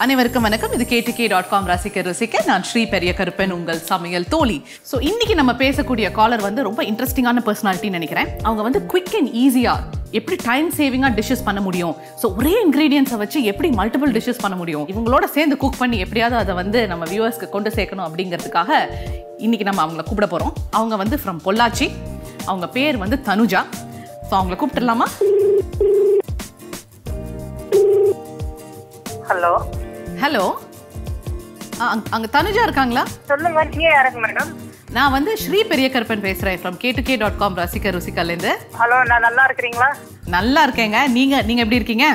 அனைவருக்கும் வணக்கம். இது KTK.com ரசிக்க ருசிக்க. நான் ஸ்ரீ பெரிய கருப்பன், உங்கள் சமையல் தோழி. ஸோ இன்னைக்கு நம்ம பேசக்கூடிய காலர் வந்து ரொம்ப இன்ட்ரெஸ்டிங்கான பர்சனாலிட்டின்னு நினைக்கிறேன். அவங்க வந்து குவிக் அண்ட் ஈஸியாக எப்படி டைம் சேவிங்காக டிஷ்ஷஸ் பண்ண முடியும், ஸோ ஒரே இன்க்ரீடியன்ஸை வச்சு எப்படி மல்டிபிள் டிஷ்ஷஸ் பண்ண முடியும், இவங்களோட சேர்ந்து குக் பண்ணி எப்படியாவது அதை வந்து நம்ம வியூவர்ஸ்க்கு கொண்டு சேர்க்கணும் அப்படிங்கிறதுக்காக இன்னைக்கு நம்ம அவங்கள கூப்பிட போகிறோம். அவங்க வந்து ஃப்ரம் பொள்ளாச்சி. அவங்க பேர் வந்து தனுஜா. ஸோ அவங்கள கூப்பிட்டுடலாமா? ஹலோ ஹலோ, அங்க தனுஜா இருக்காங்களா? சொல்லுங்க, நீங்க யாருங்க மேடம்? நான் வந்து ஸ்ரீ பெரிய கருப்பன் பேசுறேன் ஃப்ரம் KTK.com ரசிக்க ருசிக்கல இருந்து. ஹலோ, நான் நல்லா இருக்கிறீங்களா? நல்லா இருக்கேங்க. நீங்க எப்படி இருக்கீங்க?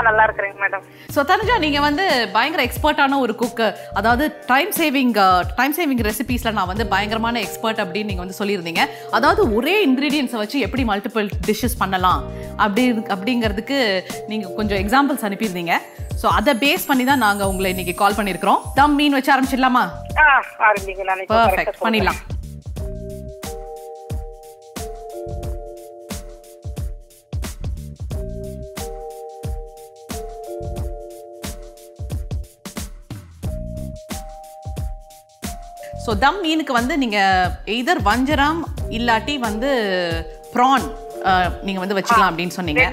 நல்லா இருக்கிறேங்க மேடம். ஸோ தனுஜா, நீங்க வந்து பயங்கர எக்ஸ்பர்ட்டான ஒரு குக். அதாவது டைம் சேவிங் ரெசிபீஸ்ல நான் வந்து பயங்கரமான எக்ஸ்பர்ட் அப்படின்னு நீங்க வந்து சொல்லியிருந்தீங்க. அதாவது ஒரே இன்கிரீடியன்ஸை வச்சு எப்படி மல்டிபிள் டிஷ்ஷஸ் பண்ணலாம் அப்படிங்கிறதுக்கு நீங்க கொஞ்சம் எக்ஸாம்பிள்ஸ் அனுப்பியிருந்தீங்க. ஸோ அதை பேஸ் பண்ணி தான் நாங்க உங்களை இன்னைக்கு கால் பண்ணியிருக்கிறோம். தம் மீன் வச்சு ஆரம்பிச்சிடலாமா? பர்ஃபெக்ட், பண்ணிடலாம். ஸோ தம் மீனுக்கு வந்து நீங்கள் எய்தர் வஞ்சரம் இல்லாட்டி வந்து ப்ரான் நீங்கள் வந்து வச்சுக்கலாம் அப்படின்னு சொன்னீங்க.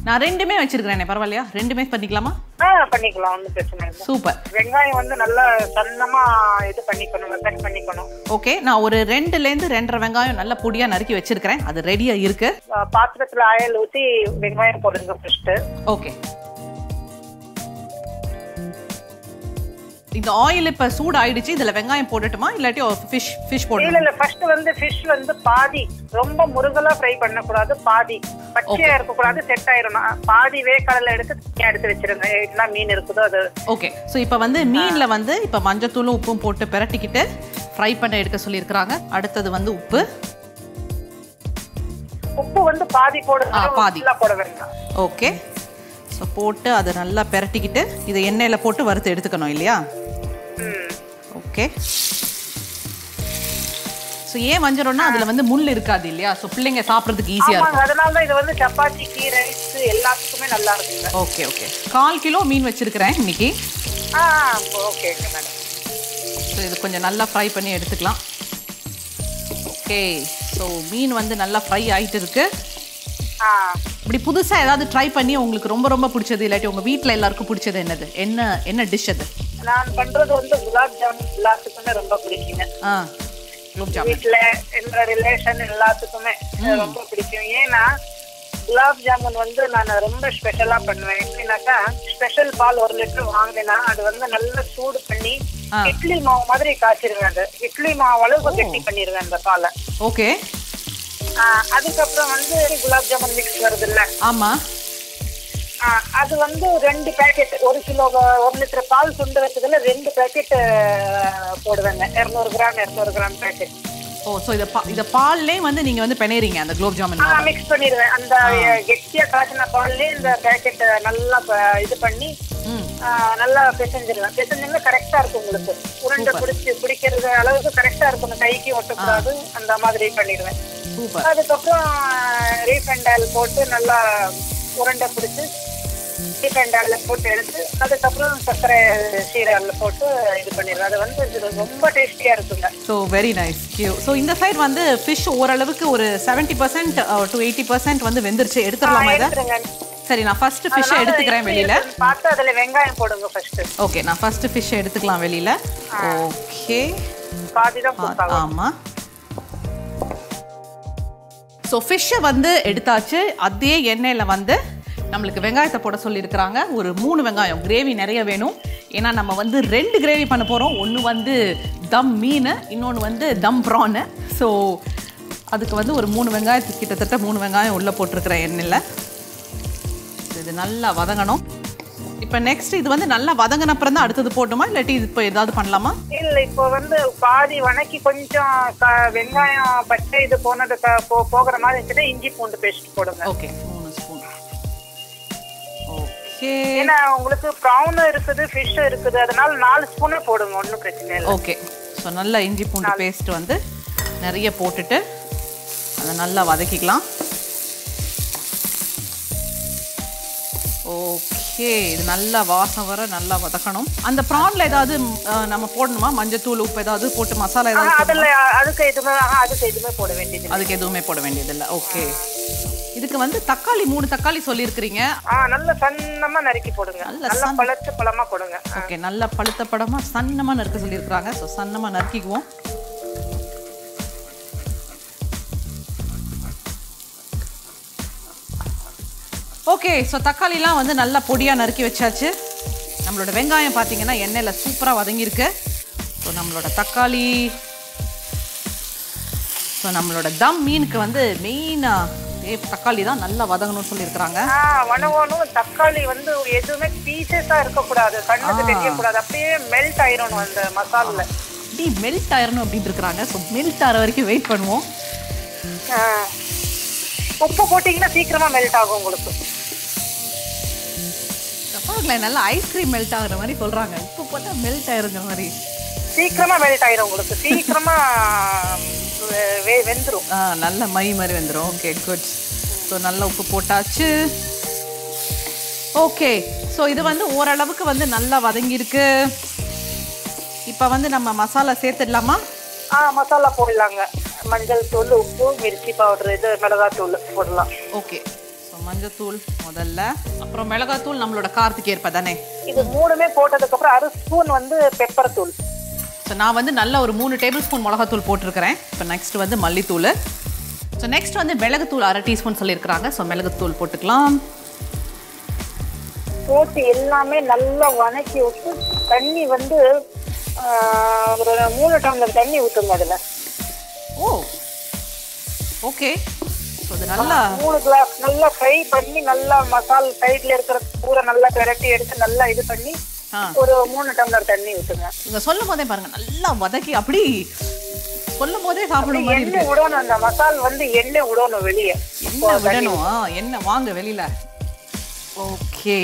நான் ரெண்டுமே வச்சிருக்கிறேன். பரவாயில்லையா? ரெண்டுமே பண்ணிக்கலாமா? பண்ணிக்கலாம், ஒன்றும் பிரச்சனை இல்லை. சூப்பர். வெங்காயம் வந்து நல்லா சன்னமா இது பண்ணிக்கணும், கட் பண்ணிக்கணும். ஓகே, நான் ஒரு 2லேருந்து 2.5 வெங்காயம் நல்ல பொடியாக நறுக்கி வச்சிருக்கிறேன். அது ரெடியாக இருக்கு. பாத்திரத்தில் ஆயில் ஊற்றி வெங்காயம் போடுங்க ஃபர்ஸ்ட். ஓகே, இந்த ஆயில் இப்ப சூடு ஆயிடுச்சு. இதுல வெங்காயம் போடட்டுமா இல்லாட்டி ஃபிஷ் போடணுமா? இல்ல, ஃபர்ஸ்ட் வந்து ஃபிஷ் வந்து பாதி, ரொம்ப முருகலா ஃப்ரை பண்ண கூடாது, பாதி பச்சையா இருக்க கூடாது, செட் ஆயிரும். பாதி வேகடலை எடுத்து வச்சிருங்க, என்ன மீன் இருக்குதோ அது. ஓகே, சோ இப்போ வந்து மீன்ல வந்து இப்ப மஞ்சத்தூளும் உப்பும் போட்டு பிரட்டிக்கிட்டு ஃப்ரை பண்ண எடுக்க சொல்லியிருக்காங்க. அடுத்தது வந்து உப்பு வந்து பாதி போடுங்க, பாதி போட வேண்டாம். ஓகே, ஸோ போட்டு அதை நல்லா பிரட்டிக்கிட்டு இதை எண்ணெயில் போட்டு வறுத்து எடுத்துக்கணும் இல்லையா? ஓகே, ஸோ ஏன் வஞ்சரம்னா அதில் வந்து முள் இருக்காது இல்லையா? ஸோ பிள்ளைங்க சாப்பிட்றதுக்கு ஈஸியாக இருக்கும். அதனால தான் இது வந்து சப்பாத்திக்கு, ரைஸ் எல்லாத்துக்குமே நல்லா இருக்குங்க. ஓகே ஓகே, 1/4 கிலோ மீன் வச்சிருக்கிறேன் இன்னைக்கு. Okay madam. ஸோ இது கொஞ்சம் நல்லா ஃப்ரை பண்ணி எடுத்துக்கலாம். ஓகே, ஸோ மீன் வந்து நல்லா ஃப்ரை ஆகிட்டு இருக்கு. இப்படி புதுசாக ஏதாவது ட்ரை பண்ணி உங்களுக்கு ரொம்ப ரொம்ப பிடிச்சது இல்லாட்டி உங்கள் வீட்டில் எல்லாருக்கும் பிடிச்சது என்ன டிஷ் அது? நான் பண்றது வந்து குலாப் ஜாமுன் எல்லாத்துக்குமே ரொம்ப பிடிக்குங்க. குலாப் ஜாமுன் வீட்டில் என்னோட ரிலேஷன் எல்லாத்துக்குமே ரொம்ப பிடிக்கும். ஏன்னா குலாப் ஜாமுன் வந்து நான் ரொம்ப ஸ்பெஷலா பண்ணுவேன். எப்படின்னாக்கா, ஸ்பெஷல் பால் 1 லிட்டர் வாங்கினா அது வந்து நல்லா சூடு பண்ணி இட்லி மாவு மாதிரி காய்ச்சிருவேன். அது இட்லி மாவு அளவுக்கு கெட்டி பண்ணிடுவேன் அந்த பாலை. ஓகே, அதுக்கப்புறம் வந்து குலாப் ஜாமுன் மிக்ஸ் வருது இல்ல? ஆமா, அது வந்து 2 பேக்கெட், 1 கிலோ 1 லிட்டர் பால் சுண்டு வச்சதுல 2 பேக்கெட் போடுவேங்க. 200 கிராம் பேக்கெட். ஓ, சோ இத பால்லே வந்து நீங்க வந்து பெனேறீங்க அந்த குலாப் ஜாமுன் மிக்ஸ் பண்ணிடுவேன். அந்த கெட்டியா காய்ச்சின பால்லே இந்த பேக்கெட் நல்லா இது பண்ணி நல்லா பிசைஞ்சிருவேன். பிசைஞ்சிருந்தா கரெக்டா இருக்கும் உங்களுக்கு. உருண்டை பிடிக்கிறது அளவுக்கு கரெக்டா இருக்கும், கைக்கு ஒட்டக்கூடாது, அந்த மாதிரி பண்ணிடுவேன். அதுக்கப்புறம் ரீஃபைண்ட் ஆயில் போட்டு நல்லா உருண்டை பிடிச்சி ரீஃபைண்ட் ஆயில் போட்டு எடுத்து அதுக்கப்புறம் சர்க்கரை சீரகல்ல போட்டு இது பண்ணிடுவேன். அது வந்து ரொம்ப டேஸ்டியா இருக்குங்க. So very nice. ஸோ இந்த சைடு வந்து ஃபிஷ் ஓரளவுக்கு ஒரு 70% to 80% வந்து வெந்துருச்சு. எடுத்துடலாமா இதை? சரி, நான் ஃபர்ஸ்ட் ஃபிஷ் எடுத்துக்கிறேன் வெளியில. பார்த்து அதுல வெங்காயம் போடுங்க ஃபர்ஸ்ட். ஓகே, நான் ஃபர்ஸ்ட் ஃபிஷ் எடுத்துக்கலாம் வெளியில. ஓகே, பாதி தான் போடுங்க. ஆமா, ஸோ ஃபிஷ்ஷை வந்து எடுத்தாச்சு. அதே எண்ணெயில் வந்து நம்மளுக்கு வெங்காயத்தை போட சொல்லியிருக்கிறாங்க. ஒரு 3 வெங்காயம். கிரேவி நிறைய வேணும். ஏன்னா நம்ம வந்து 2 கிரேவி பண்ண போகிறோம். ஒன்று வந்து தம் மீன், இன்னொன்று வந்து தம் ப்ரானு. ஸோ அதுக்கு வந்து ஒரு 3 வெங்காயத்துக்கு கிட்டத்தட்ட 3 வெங்காயம் உள்ளே போட்டிருக்கிற எண்ணெயில் இது நல்லா வதங்கணும். இப்போ நெக்ஸ்ட் இது வந்து நல்லா வதங்கின அப்புறம் தான் அடுத்தது போட்டுமா இல்லாட்டி இது இப்போ ஏதாவது பண்ணலாமா? இல்லை, இப்போ வந்து பாதி வணக்கி கொஞ்சம் வெங்காயம் பச்சை இது போனது போகிற மாதிரி இருந்துச்சுன்னா இஞ்சி பூண்டு பேஸ்ட் போடுங்க. Okay, 3 spoon. ஓகே, ஏன்னா உங்களுக்கு ப்ரான் இருக்குது, ஃபிஷ் இருக்குது, அதனால 4 ஸ்பூனே போடுங்க, ஒன்றும் பிரச்சனை இல்லை. ஓகே, ஸோ நல்லா இஞ்சி பூண்டு பேஸ்ட் வந்து நிறைய போட்டுட்டு அதை நல்லா வதக்கிக்கலாம். ஓகே, இது நல்லா வாசம் வர நல்லா வதக்கணும். அந்த ப்ரான்ல ஏதாவது நம்ம போடணுமா? மஞ்சத்தூள், உப்பு ஏதாவது போட்டு மசாலா ஏதாவது? அதுக்கு எதுவுமே போட வேண்டியது. அதுக்கு எதுவுமே போட வேண்டியது இல்லை. ஓகே, இதுக்கு வந்து தக்காளி 3 தக்காளி சொல்லியிருக்கிறீங்க. நல்ல சன்னமா நறுக்கி போடுங்க. நல்ல பழுத்த பழமா போடுங்க. ஓகே, நல்ல பழுத்த பழமா சன்னமா நறுக்க சொல்லியிருக்கிறாங்க. ஸோ சன்னமா நறுக்கிக்குவோம். ஓகே, ஸோ தக்காளிலாம் வந்து நல்லா பொடியாக நறுக்கி வச்சாச்சு. நம்மளோட வெங்காயம் பார்த்தீங்கன்னா எண்ணெயில் சூப்பராக வதங்கியிருக்கு. ஸோ நம்மளோட தக்காளி, ஸோ நம்மளோட தம் மீனுக்கு வந்து மெயினாக தக்காளி தான் நல்லா வதங்கணும்னு சொல்லியிருக்கிறாங்க. வதங்கணும். தக்காளி வந்து எதுவுமே பீசஸாக இருக்கக்கூடாது, கண்ணுக்கு தெரியக்கூடாது, அப்படியே மெல்ட் ஆயிடணும் அந்த மசாலில். அப்படி மெல்ட் ஆயிடணும் அப்படின்னு இருக்கிறாங்க. ஸோ மெல்ட் ஆகிற வரைக்கும் வெயிட் பண்ணுவோம். உப்பு போட்டிங்கன்னா சீக்கிரமாக மெல்ட் ஆகும் உங்களுக்கு. நல்லா ஐஸ்கிரீம் மெல்ட் ஆகுற மாதிரி சொல்றாங்க. உப்பு போட்டா மெல்ட் ஆயிருங்கிற மாதிரி சீக்கிரமா மெல்ட் ஆயிரும் உங்களுக்கு. சீக்கிரமா வெந்துரும். நல்ல மை மாதிரி வெந்துரும். Okay, good. ஸோ நல்லா உப்பு போட்டாச்சு. ஓகே, ஸோ இது வந்து ஓரளவுக்கு வந்து நல்லா வதங்கியிருக்கு. இப்போ வந்து நம்ம மசாலா சேர்த்துடலாமா? மசாலா போடலாங்க. மஞ்சள் தூள், உப்பு, மிர்ச்சி பவுடர், இது மிளகாத்தூள் போடலாம். ஓகே, மஞ்சத்தூள் முதல்ல, அப்புறம் மிளகாத்தூள் நம்மளோட காரத்துக்கு ஏற்ப தானே. இது 3மே போட்டதுக்கு அப்புறம் 1 ஸ்பூன் வந்து பெப்பர் தூள். ஸோ நான் வந்து நல்ல ஒரு 3 டேபிள் ஸ்பூன் மிளகாத்தூள் போட்டிருக்கிறேன். இப்போ நெக்ஸ்ட் வந்து மல்லித்தூள். ஸோ நெக்ஸ்ட் வந்து மிளகுத்தூள் 1/2 டீஸ்பூன் சொல்லியிருக்கிறாங்க. ஸோ மிளகுத்தூள் போட்டுக்கலாம். போட்டு எல்லாமே நல்லா வதக்கி விட்டு தண்ணி வந்து ஒரு 3 டம்ளர் தண்ணி ஊற்றுங்க அதில். ஓகே, அது நல்லா 3 கிளாஸ் நல்லா ஃப்ரை பண்ணி நல்லா மசாலா சைடுல இருக்கிற பூரா நல்லா பிரட்டி எடுத்து நல்லா இது பண்ணி ஒரு 3 டம்ளர் தண்ணி ஊத்துங்க. நீங்க சொல்லும் போதே பாருங்க நல்லா வதக்கி அப்படி சொல்லும் போதே சாப்பிடும் மாதிரி இருக்கு. எண்ணெய் விடணும், அந்த மசாலா வந்து எண்ணெய் விடணும் வெளியே. எண்ணெய் விடணும். எண்ணெய் வாங்க வெளியில. ஓகே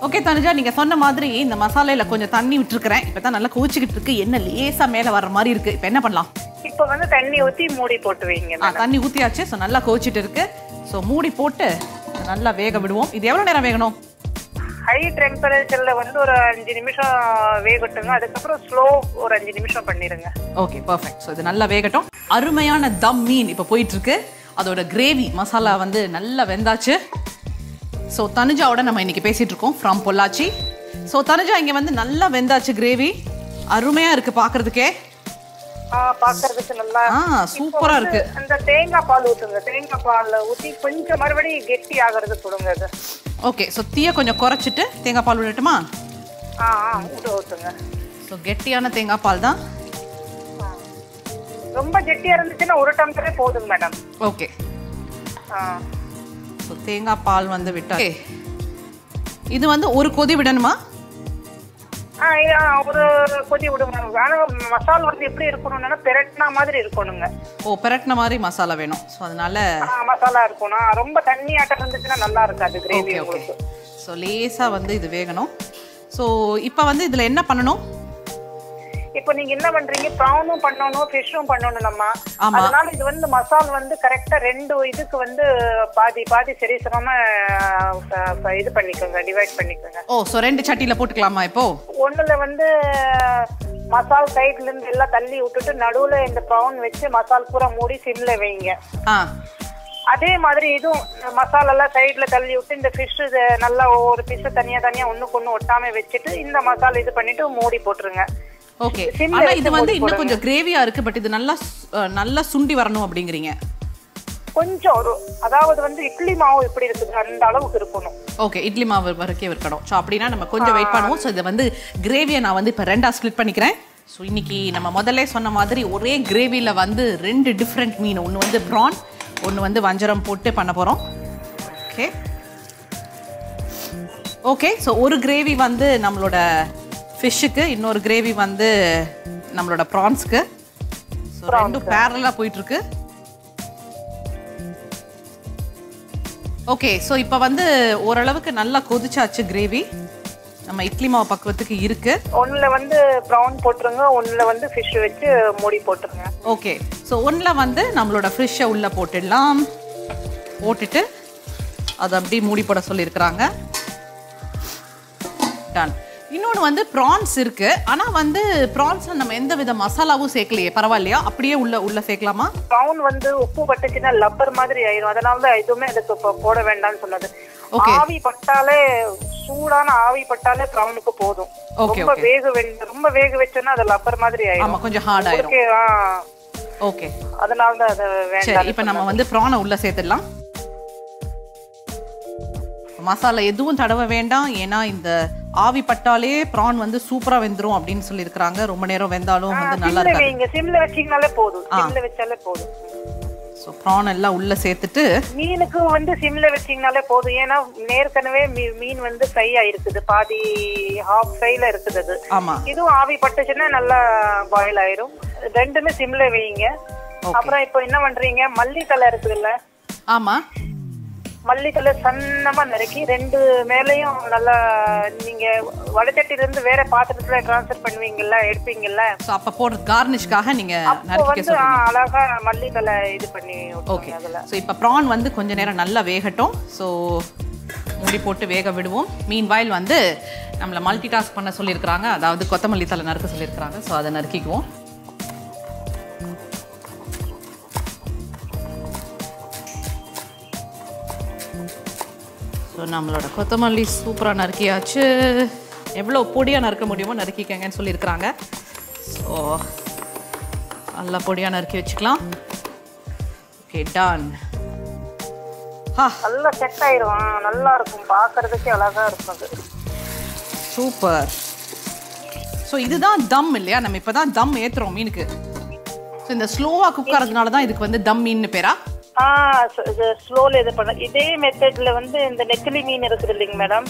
ஓகே தனுஜா, நீங்க சொன்ன மாதிரி இந்த மசாலையில கொஞ்சம் தண்ணி விட்டுருக்கிறேன். இப்பதான் நல்லா கொதிச்சுக்கிட்டு இருக்கு. எண்ணெய் லேசா மேல வர்ற மாதிரி இருக்கு. இப்போ என்ன பண்ணலாம்? இப்போ வந்து தண்ணி ஊற்றி மூடி போட்டு வைங்க. தண்ணி ஊற்றியாச்சு. ஸோ நல்லா கொதிச்சுட்டு இருக்கு. ஸோ மூடி போட்டு நல்லா வேக விடுவோம். இது எவ்வளோ நேரம் வேகணும்? ஹை டெம்பரேச்சர்ல வந்து ஒரு 5 நிமிஷம் வேகட்டுங்க. அதுக்கப்புறம் ஸ்லோ ஒரு 5 நிமிஷம் பண்ணிடுங்க. Okay, perfect. ஸோ இது நல்லா வேகட்டும். அருமையான தம் மீன் இப்போ போயிட்டு இருக்கு. அதோட கிரேவி மசாலா வந்து நல்லா வெந்தாச்சு. ஸோ தனுஜாவோட நம்ம இன்னைக்கு பேசிட்டு இருக்கோம் ஃப்ரம் பொள்ளாச்சி. ஸோ தனுஜா, இங்கே வந்து நல்லா வெந்தாச்சு கிரேவி. அருமையா இருக்கு பார்க்கறதுக்கே. பாக்குறதுக்கு நல்லா சூப்பரா இருக்கு. அந்த தேங்காய் பால் ஊத்துங்க. தேங்காய் பால் ஊத்தி கொஞ்சம் மறுபடியும் கெட்டி ஆகிறது கொடுங்க அது. ஓகே, ஸோ தீயை கொஞ்சம் குறைச்சிட்டு தேங்காய் பால் விடட்டுமா? ஊத்துங்க. ஸோ கெட்டியான தேங்காய் பால் தான். ரொம்ப கெட்டியா இருந்துச்சுன்னா 1 டம்ளரே போதும் மேடம். ஓகே, ஸோ தேங்காய் பால் வந்து விட்டா இது வந்து ஒரு கொதி விடணுமா? ஒரு கொதி விடுங்க. ஆனா மசாலா வந்து எப்படி இருக்கணும்னா பெரட்டினா மாதிரி இருக்கணுங்க. பெரட்டின மாதிரி மசாலா வேணும். ஸோ அதனால மசாலா இருக்கணும். ரொம்ப தண்ணி ஆட்டம் இருந்துச்சுன்னா நல்லா இருக்காது கிரேவி. ஓகே, ஸோ லேசா வந்து இது வேகணும். ஸோ இப்போ வந்து இதுல என்ன பண்ணணும்? இப்போ நீங்க என்ன பண்றீங்க? ப்ரானும் பண்ணணும், ஃபிஷ்ஷும் பண்ணணும் நம்ம. அதனால இது வந்து மசாலா வந்து கரெக்டா 2 இதுக்கு வந்து பாதி பாதி சரி சமமா இது பண்ணிக்கோங்க, டிவைட் பண்ணிக்கோங்க. ஸோ 2 சட்டியில போட்டுக்கலாமா? இப்போ ஒண்ணுல வந்து மசாலா சைடுல இருந்து எல்லாம் தள்ளி விட்டுட்டு நடுவுல இந்த ப்ரான் வச்சு மசாலா பூரா மூடி சிம்ல வைங்க. அதே மாதிரி இதுவும் மசாலா எல்லாம் சைடுல தள்ளி விட்டு இந்த ஃபிஷ் நல்லா ஒவ்வொரு பீஸ் தனியா தனியா ஒண்ணுக்கு ஒண்ணு ஒட்டாம வச்சுட்டு இந்த மசாலா இது பண்ணிட்டு மூடி போட்டுருங்க. ஓகே, ஆனா இது வந்து இன்னும் கொஞ்சம் கிரேவியா இருக்கு. பட் இது நல்லா நல்லா சுண்டி வரணும் அப்படிங்கறீங்க. கொஞ்சம் அதாவது வந்து இட்லி மாவு எப்படி இருக்குது அந்த அளவுக்கு இருக்கணும். ஓகே, இட்லி மாவு வரைக்கும் இருக்கணும். ஸோ அப்படின்னா நம்ம கொஞ்சம் வெயிட் பண்ணுவோம். ஸோ இதை வந்து கிரேவியை நான் வந்து இப்போ 2ஆ ஸ்ப்ளிட் பண்ணிக்கிறேன். ஸோ இன்னைக்கு நம்ம முதல்ல சொன்ன மாதிரி ஒரே கிரேவியில் வந்து 2 டிஃப்ரெண்ட் மீன், ஒன்று வந்து ப்ரான், ஒன்று வந்து வஞ்சரம் போட்டு பண்ண போகிறோம். ஓகே ஓகே ஸோ ஒரு கிரேவி வந்து நம்மளோட ஃபிஷ்ஷுக்கு, இன்னொரு கிரேவி வந்து நம்மளோட ப்ரான்ஸ்க்கு. ஸோ 2 பேரலாக போயிட்டுருக்கு. ஓகே, ஸோ இப்போ வந்து ஓரளவுக்கு நல்லா கொதிச்சாச்சு கிரேவி. நம்ம இட்லி மாவு பக்குவத்துக்கு இருக்கு. ஒண்ணுல வந்து ப்ரௌன் போட்டுருங்க, ஒண்ணுல வந்து ஃபிஷ் வச்சு மூடி போட்டுருங்க. ஓகே, ஸோ ஒன்றுல வந்து நம்மளோட ஃபிஷ்ஷை உள்ளே போட்டுடலாம். போட்டுட்டு அதை அப்படி மூடி போட சொல்லியிருக்கிறாங்க. டன். இன்னொன்று வந்து ப்ரான்ஸ் இருக்கு. ஆனால் வந்து ப்ரான்ஸ் நம்ம எந்த வித மசாலாவும் சேர்க்கலையே, பரவாயில்லையா? அப்படியே உள்ள சேர்க்கலாமா? ப்ரௌன் வந்து உப்பு பட்டுச்சுன்னா லப்பர் மாதிரி ஆயிடும். அதனால தான் எதுவுமே அதுக்கு போட வேண்டாம்னு சொன்னது. ஆவி பட்டாலே, சூடான ஆவி பட்டாலே ப்ரௌனுக்கு போதும். ரொம்ப வேக வச்சோன்னா அது லப்பர் மாதிரி ஆயிடும். ஆமா, கொஞ்சம் ஹார்ட் ஆயிடும். ஓகே, அதனால தான் அது வேண்டாம். இப்போ நம்ம வந்து ப்ரானை உள்ள சேர்த்துடலாம். மசாலா எதுவும் தடவ வேண்டாம், ஏன்னா இந்த ஆவி பட்டாலே ப்ரான் வந்து சூப்பரா வெந்துரும் அப்படின்னு சொல்லியிருக்கிறாங்க. ரொம்ப நேரம் வெந்தாலும் வந்து நல்லா இருக்காது. சிம்ல வச்சீங்கனாலே போதும். சிம்ல வச்சாலே போதும். ஸோ ப்ரான் எல்லாம் உள்ள சேர்த்துட்டு மீனுக்கு வந்து சிம்ல வச்சீங்கனாலே போதும். ஏன்னா ஏற்கனவே மீன் வந்து ஃப்ரை ஆயிருக்குது, பாதி ஹாஃப் ஃப்ரைல இருக்குது அது. ஆமா, இதுவும் ஆவி பட்டுச்சுன்னா நல்லா பாயில் ஆயிரும். ரெண்டுமே சிம்ல வைங்க. அப்புறம் இப்போ என்ன பண்றீங்க, மல்லித்தலை இருக்குதுல்ல? ஆமா, மல்லித்தலை சன்னமா நறுக்கி ரெண்டு மேலையும் நல்லா, நீங்க வடச்சட்டில இருந்து வேற பாத்திரத்துல டிரான்ஸ்ஃபர் பண்ணுவீங்கல்ல, எடுப்பீங்கல்ல, சோ அப்ப போடுற கார்னிஷ்காக நீங்க நறுக்கி சொல்றீங்க. அழகா மல்லித்தலை இது பண்ணி. ஓகே, சோ இப்ப ப்ரான் வந்து கொஞ்ச நேரம் நல்லா வேகட்டும். சோ மூடி போட்டு வேக விடுவோம். மீன் வாயில் வந்து நம்மள மல்டி டாஸ்க் பண்ண சொல்லியிருக்கிறாங்க. அதாவது கொத்தமல்லி தலை நறுக்க சொல்லியிருக்கிறாங்க. ஸோ அதை நறுக்கிக்குவோம். ஸோ நம்மளோட கொத்தமல்லி சூப்பராக நறுக்கியாச்சு. எவ்வளோ பொடியாக நறுக்க முடியுமோ நறுக்கிக்கங்கன்னு சொல்லியிருக்கிறாங்க. ஸோ நல்லா பொடியாக நறுக்கி வச்சுக்கலாம். Okay, ton. நல்லா செட் ஆயிரும். நல்லா இருக்கும், பார்க்கறதுக்கே அழகா இருக்கும். சூப்பர். ஸோ இதுதான் தம் இல்லையா? நம்ம இப்போ தான் தம் ஏற்றுறோம் மீனுக்கு. ஸோ இந்த ஸ்லோவாக குக் ஆகிறதுனால தான் இதுக்கு வந்து தம் மீன் பேரா? ஸ்லோல இது பண்ண. இதே மெத்தட்ல வந்து இந்த நெத்திலி மீன் இருக்குது இல்லைங்க மேடம்?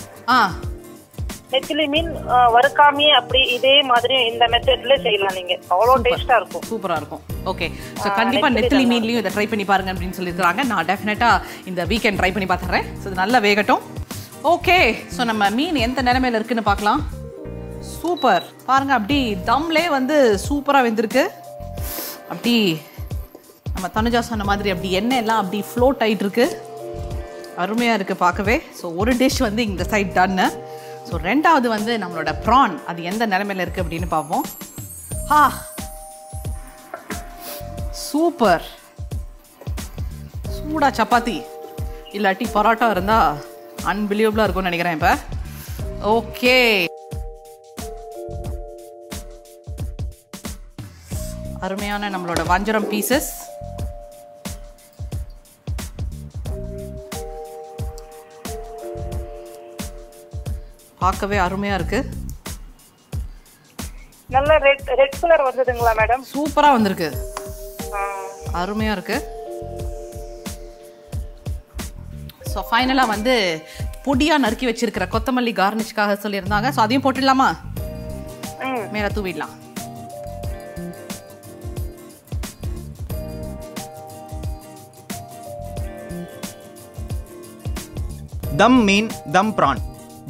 நெத்திலி மீன் வறுக்காமே அப்படி இதே மாதிரி இந்த மெத்தட்ல செய்யலாம். நீங்க அவ்வளோ டேஸ்டா இருக்கும், சூப்பரா இருக்கும். ஓகே, ஸோ கண்டிப்பா நெத்திலி மீன்லயும் இதை ட்ரை பண்ணி பாருங்க அப்படின்னு சொல்லியிருக்காங்க. நான் டெஃபினட்டா இந்த வீக்கெண்ட் ட்ரை பண்ணி பார்த்துறேன். ஸோ இது நல்லா வேகட்டும். ஓகே, ஸோ நம்ம மீன் எந்த நிலைமையில இருக்குன்னு பார்க்கலாம். சூப்பர், பாருங்க அப்படி தம்லே வந்து சூப்பரா வெந்திருக்கு. அப்படி நம்ம தனுஜா சொன்ன மாதிரி அப்படி எண்ணெய் எல்லாம் அப்படி ஃப்ளோட் ஆகிட்டு இருக்கு. அருமையாக இருக்குது பார்க்கவே. ஸோ ஒரு டிஷ் வந்து இந்த சைட் டன்னு. ஸோ ரெண்டாவது வந்து நம்மளோட ப்ரான் அது எந்த நிலைமையில் இருக்குது அப்படின்னு பார்ப்போம். சூப்பர். சூடா சப்பாத்தி இல்லாட்டி பரோட்டா இருந்தால் அன்பிலியபிளாக இருக்கும்னு நினைக்கிறேன் இப்போ. ஓகே, அருமையான நம்மளோட வஞ்சரம் பீசஸ். பார்க்கவே அருமையா இருக்கு. நல்ல ரெட் கலர் வந்ததுங்களா மேடம்? சூப்பரா வந்திருக்கு, அருமையா இருக்கு. ஸோ ஃபைனலாக வந்து பொடியாக நறுக்கி வச்சிருக்கிற கொத்தமல்லி கார்னிஷ்காக சொல்லியிருந்தாங்க. ஸோ அதையும் போட்டுடலாமா? மேலே தூவிடலாம். தம் மீன், தம் ப்ரான்.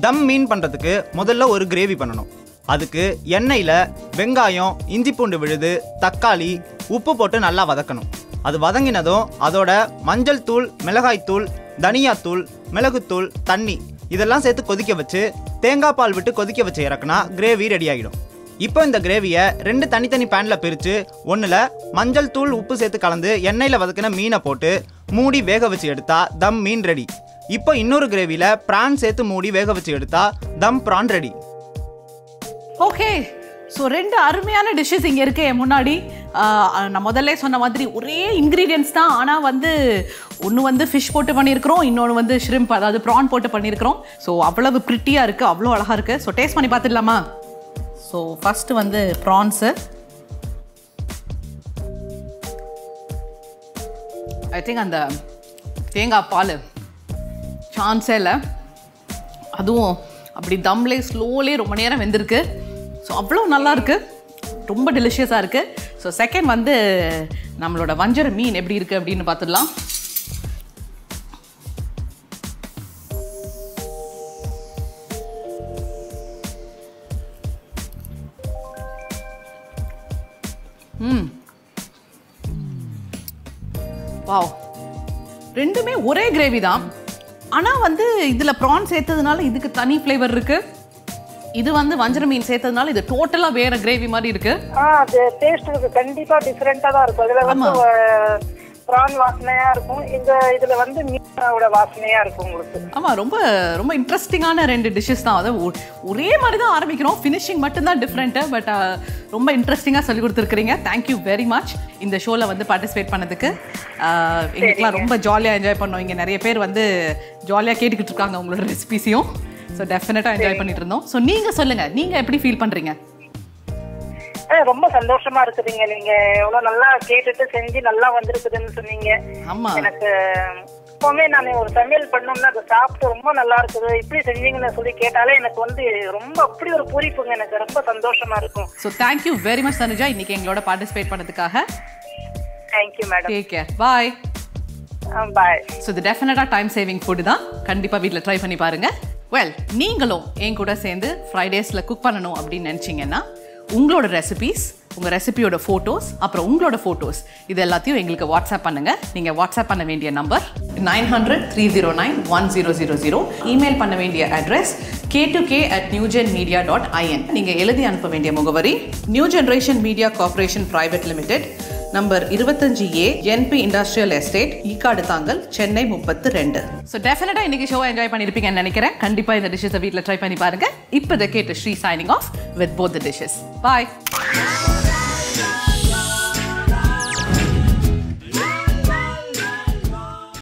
தம் மீன் பண்ணுறதுக்கு முதல்ல ஒரு கிரேவி பண்ணணும். அதுக்கு எண்ணெயில் வெங்காயம், இஞ்சி பூண்டு விழுது, தக்காளி, உப்பு போட்டு நல்லா வதக்கணும். அது வதங்கினதும் அதோட மஞ்சள் தூள், மிளகாய்த்தூள், தனியாத்தூள், மிளகுத்தூள், தண்ணி இதெல்லாம் சேர்த்து கொதிக்க வச்சு தேங்காய் பால் விட்டு கொதிக்க வச்சு இறக்குனா கிரேவி ரெடி ஆகிடும். இப்போ இந்த கிரேவியை 2 தனித்தனி பேனில் பிரித்து ஒன்றில் மஞ்சள் தூள், உப்பு சேர்த்து கலந்து எண்ணெயில் வதக்கின மீனை போட்டு மூடி வேக வச்சு எடுத்தா தம் மீன் ரெடி. இப்போ இன்னொரு கிரேவியில் ப்ரான் சேர்த்து மூடி வேக வச்சு எடுத்தா தம் ப்ரான் ரெடி. ஓகே, ஸோ 2 அருமையான டிஷ்ஷஸ் இங்கே இருக்கு என் முன்னாடி. நான் முதல்ல சொன்ன மாதிரி ஒரே இன்க்ரீடியன்ஸ் தான், ஆனால் வந்து ஒன்று வந்து ஃபிஷ் போட்டு பண்ணியிருக்கிறோம், இன்னொன்று வந்து ஷ்ரிம்ப் அதாவது ப்ரான் போட்டு பண்ணியிருக்கிறோம். ஸோ அவ்வளவு ப்ரிட்டியாக இருக்குது, அவ்வளோ அழகாக இருக்குது. ஸோ டேஸ்ட் பண்ணி பார்த்துடலாமா? ஸோ ஃபஸ்ட்டு வந்து ப்ரான்ஸு. ஐ திங்க் அந்த தேங்காய் பால் சான்ஸே இல்லை. அதுவும் அப்படி தம்லே ஸ்லோலே ரொம்ப நேரம் வெந்திருக்கு. ஸோ அவ்வளோ நல்லா இருக்குது, ரொம்ப டெலிஷியஸாக இருக்குது. ஸோ செகண்ட் வந்து நம்மளோட வஞ்சர மீன் எப்படி இருக்குது அப்படின்னு பார்த்துடலாம். வாவ், ரெண்டுமே ஒரே கிரேவி தான். ஆனால் வந்து இதில் ப்ரான் சேர்த்ததுனால இதுக்கு தனி ஃப்ளேவர் இருக்கு. இது வந்து வஞ்சர மீன் சேர்த்ததுனால இது டோட்டலா வேற கிரேவி மாதிரி இருக்கு. அது டேஸ்ட் இருக்கு, கண்டிப்பா டிஃபரெண்டா தான் இருக்கும். அதுல வந்து பிரான் வாசனையா இருக்கும், இதுல வந்து மீனோட வாசனையா இருக்கும் உங்களுக்கு. ஆமா, ரொம்ப ரொம்ப இன்ட்ரெஸ்டிங்கான ரெண்டு டிஷ்ஷஸ் தான். அதாவது ஒரே மாதிரி தான் ஆரம்பிக்கிறோம், ஃபினிஷிங் மட்டும்தான் டிஃப்ரெண்ட்டு. பட் ரொம்ப இன்ட்ரெஸ்டிங்காக சொல்லி கொடுத்துருக்கிறீங்க. தேங்க்யூ வெரி மச் இந்த ஷோவில் வந்து பார்ட்டிசிபேட் பண்ணதுக்கு. எங்களுக்குலாம் ரொம்ப ஜாலியாக என்ஜாய் பண்ணோம். இங்கே நிறைய பேர் வந்து ஜாலியாக கேட்டுக்கிட்டு இருக்காங்க உங்களோட ரெசிபிஸையும். ஸோ டெஃபினட்டாக என்ஜாய் பண்ணிட்டு இருந்தோம். ஸோ நீங்கள் சொல்லுங்கள், நீங்கள் எப்படி ஃபீல் பண்ணுறீங்க? ரொம்ப சந்தோஷமா இருக்குதுங்க. நீங்க எவ்வளவு நல்லா கேட்டுட்டு செஞ்சு நல்லா வந்திருக்குதுன்னு சொன்னீங்க. ஆமா, எனக்கு எப்பவுமே நான் ஒரு சமையல் பண்ணோம்னா அதை சாப்பிட்டு ரொம்ப நல்லா இருக்குது, இப்படி செஞ்சீங்கன்னு சொல்லி கேட்டாலே எனக்கு வந்து ரொம்ப அப்படி ஒரு பூரிப்புங்க. எனக்கு ரொம்ப சந்தோஷமா இருக்கும். So thank you very much Tanuja, இன்னைக்கு எங்களோட பார்ட்டிசிபேட் பண்ணதுக்காக. Thank you madam. Take care, bye. Bye. So இது டெஃபினட்டாக டைம் சேவிங் ஃபுட் தான். கண்டிப்பாக வீட்டில் ட்ரை பண்ணி பாருங்க. வெல், நீங்களும் என் கூட சேர்ந்து ஃப்ரைடேஸில் குக் பண்ணணும் அப்படின்னு நினச்சிங்கன்னா உங்களோட ரெசிபீஸ், உங்கள் ரெசிபியோட ஃபோட்டோஸ், அப்புறம் உங்களோட ஃபோட்டோஸ் இது எல்லாத்தையும் எங்களுக்கு வாட்ஸ்அப் பண்ணுங்கள். நீங்கள் வாட்ஸ்அப் பண்ண வேண்டிய நம்பர் 900-309-1000. இமெயில் பண்ண வேண்டிய அட்ரஸ் k2k@newgenmedia.in. நீங்கள் எழுதி அனுப்ப வேண்டிய முகவரி new generation media corporation private limited, number 25A, NP industrial estate, Ekkaduthangal, Chennai 32. So டெஃபினட்டாக இன்னைக்கு ஷோவை என்ஜாய் பண்ணியிருப்பீங்கன்னு நினைக்கிறேன். கண்டிப்பாக இந்த டிஷ்ஷஸை வீட்டில் ட்ரை பண்ணி பாருங்க. இப்போ கேட்டு Sri signing off with both the dishes. Bye.